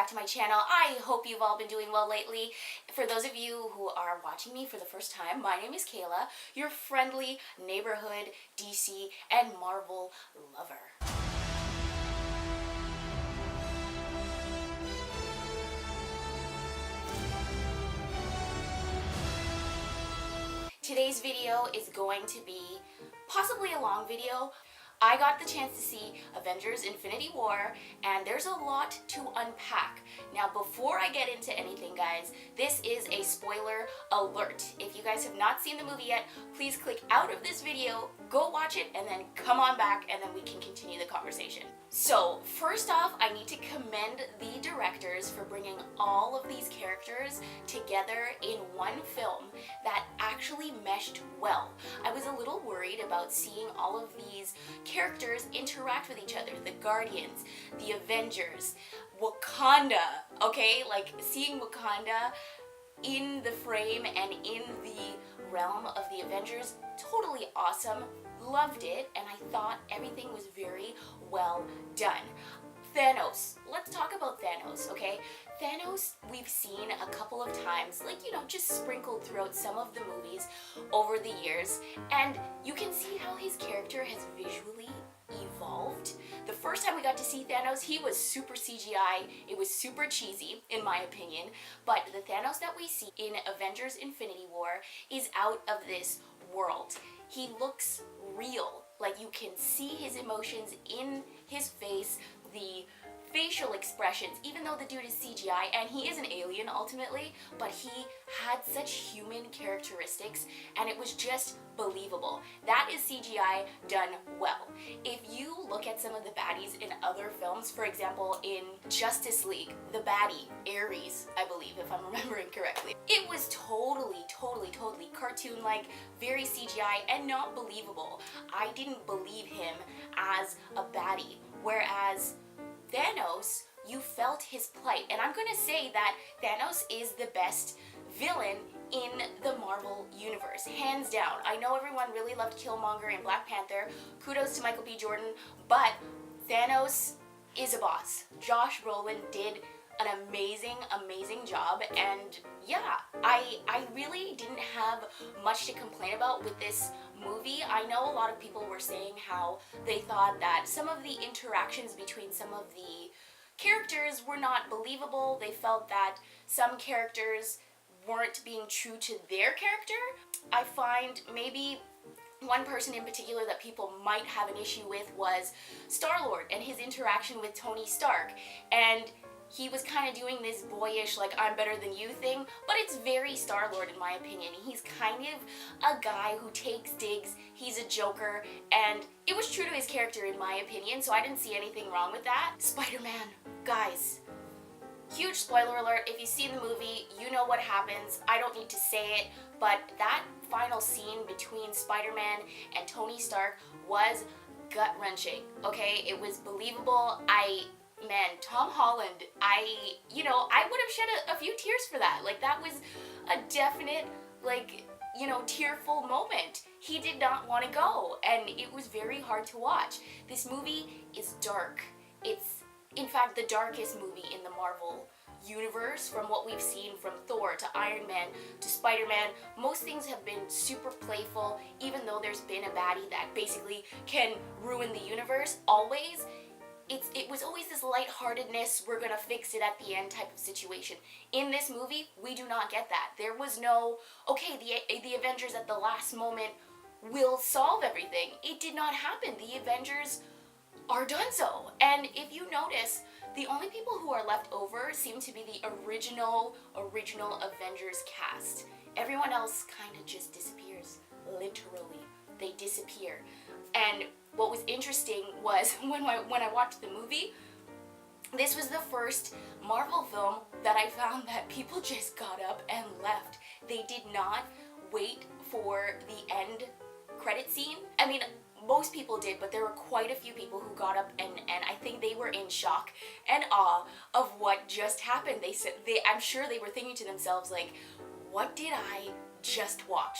to my channel. I hope you've all been doing well lately. For those of you who are watching me for the first time, my name is Kayla, your friendly neighborhood DC and Marvel lover. Today's video is going to be possibly a long video. I got the chance to see Avengers Infinity War, and there's a lot to unpack. Now, before I get into anything, guys, this is a spoiler alert. If you guys have not seen the movie yet, please click out of this video, go watch it, and then come on back, and then we can continue the conversation. So, first off, I need to commend the directors for bringing all of these characters together in one film that actually meshed well. I was a little worried about seeing all of these characters interact with each other. The Guardians, the Avengers, Wakanda, okay? Like, seeing Wakanda in the frame and in the realm of the Avengers, totally awesome. Loved it, and I thought everything was very well done. Thanos. Let's talk about Thanos, okay? Thanos, we've seen a couple of times, like, you know, just sprinkled throughout some of the movies over the years, and you can see how his character has visually evolved. The first time we got to see Thanos, he was super CGI. It was super cheesy, in my opinion, but the Thanos that we see in Avengers Infinity War is out of this world. He looks real. Like, you can see his emotions in his face, the facial expressions, even though the dude is CGI, and he is an alien ultimately, but he had such human characteristics, and it was just believable. That is CGI done well. If you look at some of the baddies in other films, for example, in Justice League, the baddie, Ares, I believe, if I'm remembering correctly, it was totally cartoon-like, very CGI, and not believable. I didn't believe him as a baddie, whereas Thanos, you felt his plight. And I'm gonna say that Thanos is the best villain in the Marvel universe, hands down. I know everyone really loved Killmonger and Black Panther. Kudos to Michael B. Jordan, but Thanos is a boss. Josh Brolin did an amazing job, and yeah, I really didn't have much to complain about with this movie. I know a lot of people were saying how they thought that some of the interactions between some of the characters were not believable. They felt that some characters weren't being true to their character. I find maybe one person in particular that people might have an issue with was Star-Lord and his interaction with Tony Stark, and he was kind of doing this boyish, like, I'm better than you thing, but it's very Star-Lord in my opinion. He's kind of a guy who takes digs, he's a joker, and it was true to his character in my opinion, so I didn't see anything wrong with that. Spider-Man, guys, huge spoiler alert. If you've seen the movie, you know what happens. I don't need to say it, but that final scene between Spider-Man and Tony Stark was gut-wrenching, okay? It was believable. Man, Tom Holland, I would have shed a few tears for that. Like, that was a definite, like, you know, tearful moment. He did not want to go, and it was very hard to watch. This movie is dark. It's, in fact, the darkest movie in the Marvel universe from what we've seen, from Thor to Iron Man to Spider-Man. Most things have been super playful, even though there's been a baddie that basically can ruin the universe. Always, it was always this lightheartedness, we're gonna fix it at the end type of situation. In this movie, we do not get that. There was no, okay, the Avengers at the last moment will solve everything. It did not happen. The Avengers are done so. And if you notice, the only people who are left over seem to be the original Avengers cast. Everyone else kind of just disappears, literally. They disappear. And what was interesting was when I watched the movie, this was the first Marvel film that I found that people just got up and left. They did not wait for the end credit scene. I mean, most people did, but there were quite a few people who got up and I think they were in shock and awe of what just happened. I'm sure they were thinking to themselves, like, what did I just watch?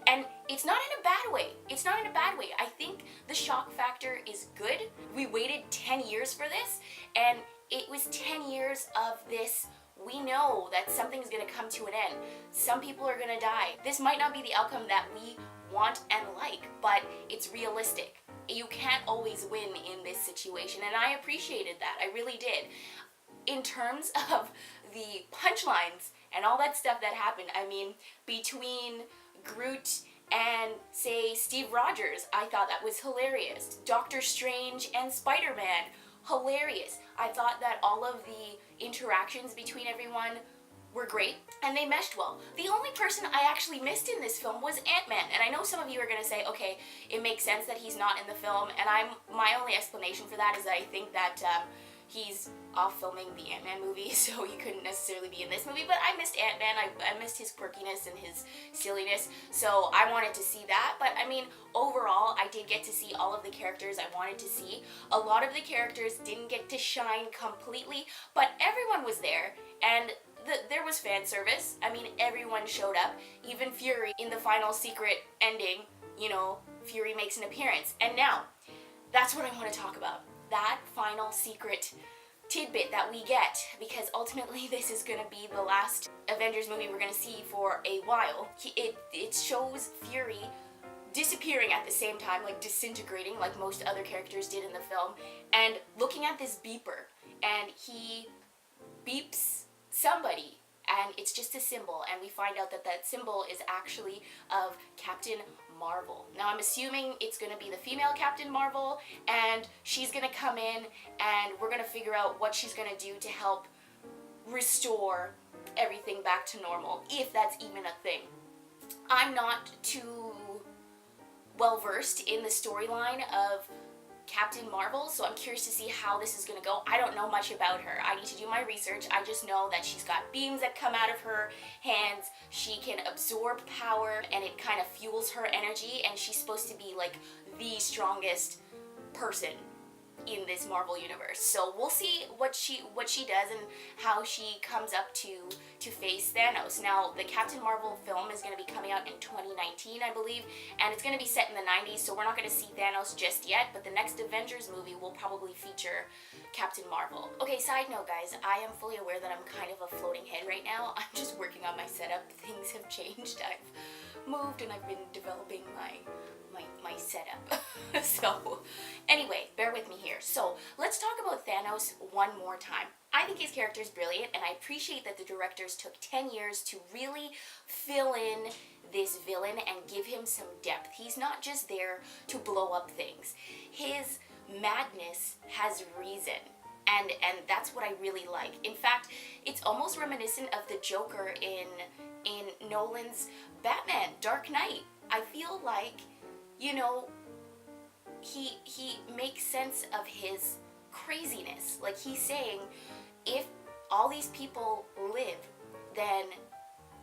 And it's not in a bad way. It's not in a bad way. I think the shock factor is good. We waited 10 years for this, and it was 10 years of this. We know that something's gonna come to an end. Some people are gonna die. This might not be the outcome that we want and like, but it's realistic. You can't always win in this situation, and I appreciated that. I really did. In terms of the punchlines and all that stuff that happened, I mean, between Groot and, say, Steve Rogers, I thought that was hilarious. Doctor Strange and Spider-Man, hilarious. I thought that all of the interactions between everyone were great, and they meshed well. The only person I actually missed in this film was Ant-Man, and I know some of you are gonna say, okay, it makes sense that he's not in the film, and my only explanation for that is that I think that he's off filming the Ant-Man movie, so he couldn't necessarily be in this movie, but I missed Ant-Man. I missed his quirkiness and his silliness, so I wanted to see that. But I mean, overall, I did get to see all of the characters I wanted to see. A lot of the characters didn't get to shine completely, but everyone was there, and there was fan service. I mean, everyone showed up, even Fury. In the final secret ending, you know, Fury makes an appearance. And now, that's what I want to talk about. That final secret tidbit that we get, because ultimately this is going to be the last Avengers movie we're going to see for a while. It shows Fury disappearing at the same time, like disintegrating like most other characters did in the film, and looking at this beeper, and he beeps somebody, and it's just a symbol, and we find out that that symbol is actually of Captain Marvel. Now I'm assuming it's going to be the female Captain Marvel, and she's going to come in, and we're going to figure out what she's going to do to help restore everything back to normal, if that's even a thing. I'm not too well versed in the storyline of Captain Marvel, so I'm curious to see how this is gonna go. I don't know much about her. I need to do my research. I just know that she's got beams that come out of her hands. She can absorb power, and it kind of fuels her energy, and she's supposed to be like the strongest person in this Marvel universe. So we'll see what she does and how she comes up to face Thanos. Now, the Captain Marvel film is going to be coming out in 2019, I believe, and it's going to be set in the 90s, so we're not going to see Thanos just yet, but the next Avengers movie will probably feature Captain Marvel. Okay, side note, guys, I am fully aware that I'm kind of a floating head right now. I'm just working on my setup. Things have changed. I've moved and I've been developing my setup. So anyway, bear with me here. So let's talk about Thanos one more time. I think his character is brilliant, and I appreciate that the directors took 10 years to really fill in this villain and give him some depth. He's not just there to blow up things. His madness has reason. And that's what I really like. In fact, it's almost reminiscent of the Joker in Nolan's Batman, Dark Knight. I feel like, you know, he makes sense of his craziness. Like, he's saying, if all these people live, then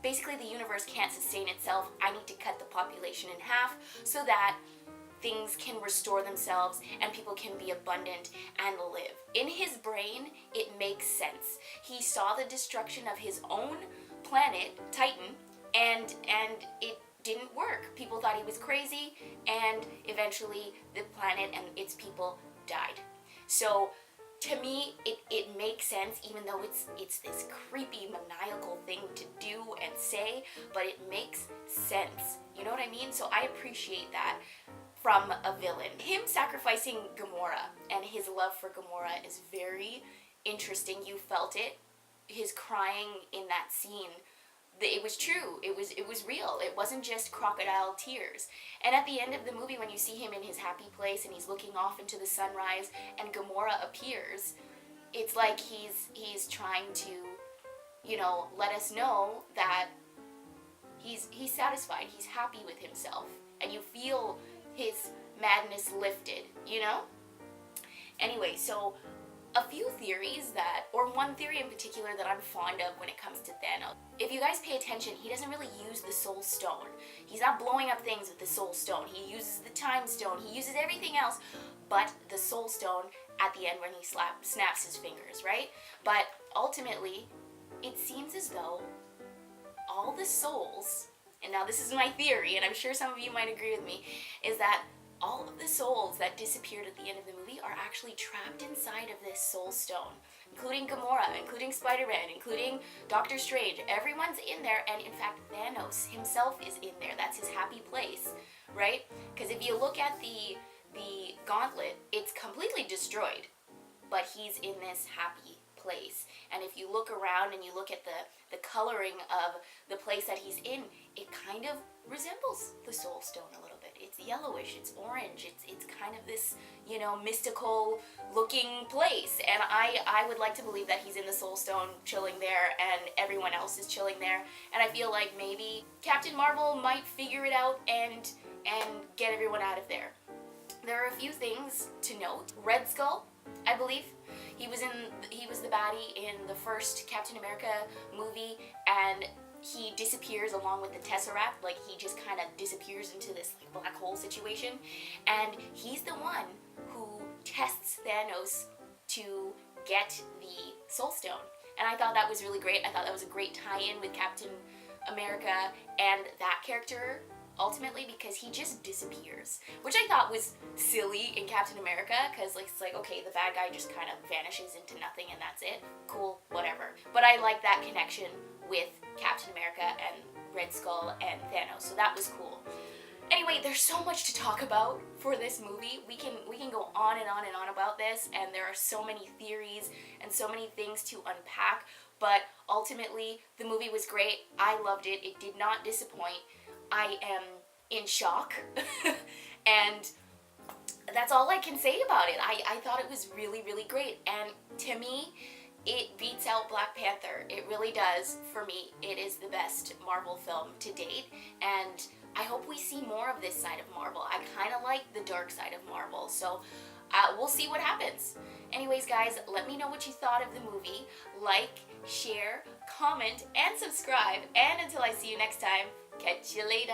basically the universe can't sustain itself. I need to cut the population in half so that things can restore themselves and people can be abundant and live. In his brain, it makes sense. He saw the destruction of his own planet, Titan, and it didn't work. People thought he was crazy, and eventually the planet and its people died. So to me, it makes sense, even though it's this creepy, maniacal thing to do and say, but it makes sense. You know what I mean? So I appreciate that from a villain. Him sacrificing Gamora and his love for Gamora is very interesting. You felt it. His crying in that scene, it was true. It was real. It wasn't just crocodile tears. And at the end of the movie, when you see him in his happy place and he's looking off into the sunrise and Gamora appears, it's like he's trying to, you know, let us know that he's satisfied. He's happy with himself. And you feel his madness lifted, you know? Anyway, so a few theories one theory in particular that I'm fond of when it comes to Thanos. If you guys pay attention, he doesn't really use the Soul Stone. He's not blowing up things with the Soul Stone. He uses the Time Stone. He uses everything else but the Soul Stone at the end when he snaps his fingers, right? But ultimately, it seems as though all the souls, and now this is my theory, and I'm sure some of you might agree with me, is that all of the souls that disappeared at the end of the movie are actually trapped inside of this soul stone, including Gamora, including Spider-Man, including Doctor Strange. Everyone's in there, and in fact Thanos himself is in there. That's his happy place, right? Because if you look at the gauntlet, it's completely destroyed, but he's in this happy place. And if you look around and you look at the coloring of the place that he's in, it kind of resembles the soul stone a little bit. It's yellowish, it's orange, it's kind of this, you know, mystical looking place. And I would like to believe that he's in the soul stone chilling there and everyone else is chilling there. And I feel like maybe Captain Marvel might figure it out and get everyone out of there. There are a few things to note. Red Skull, I believe, he was the baddie in the first Captain America movie, and he disappears along with the Tesseract. Like, he just kind of disappears into this like black hole situation, and he's the one who tests Thanos to get the Soul Stone. And I thought that was really great. I thought that was a great tie-in with Captain America and that character, ultimately, because he just disappears, which I thought was silly in Captain America, because like, it's like, okay, the bad guy just kind of vanishes into nothing and that's it. Cool, whatever. But I like that connection with Captain America and Red Skull and Thanos, so that was cool. Anyway, there's so much to talk about for this movie. We can go on and on and on about this, and there are so many theories and so many things to unpack, but ultimately, the movie was great. I loved it. It did not disappoint. I am in shock, and that's all I can say about it. I thought it was really, really great, and to me, it beats out Black Panther. It really does. For me, it is the best Marvel film to date, and I hope we see more of this side of Marvel. I kind of like the dark side of Marvel, so we'll see what happens. Anyways, guys, let me know what you thought of the movie. Like, share, comment, and subscribe, and until I see you next time, catch you later!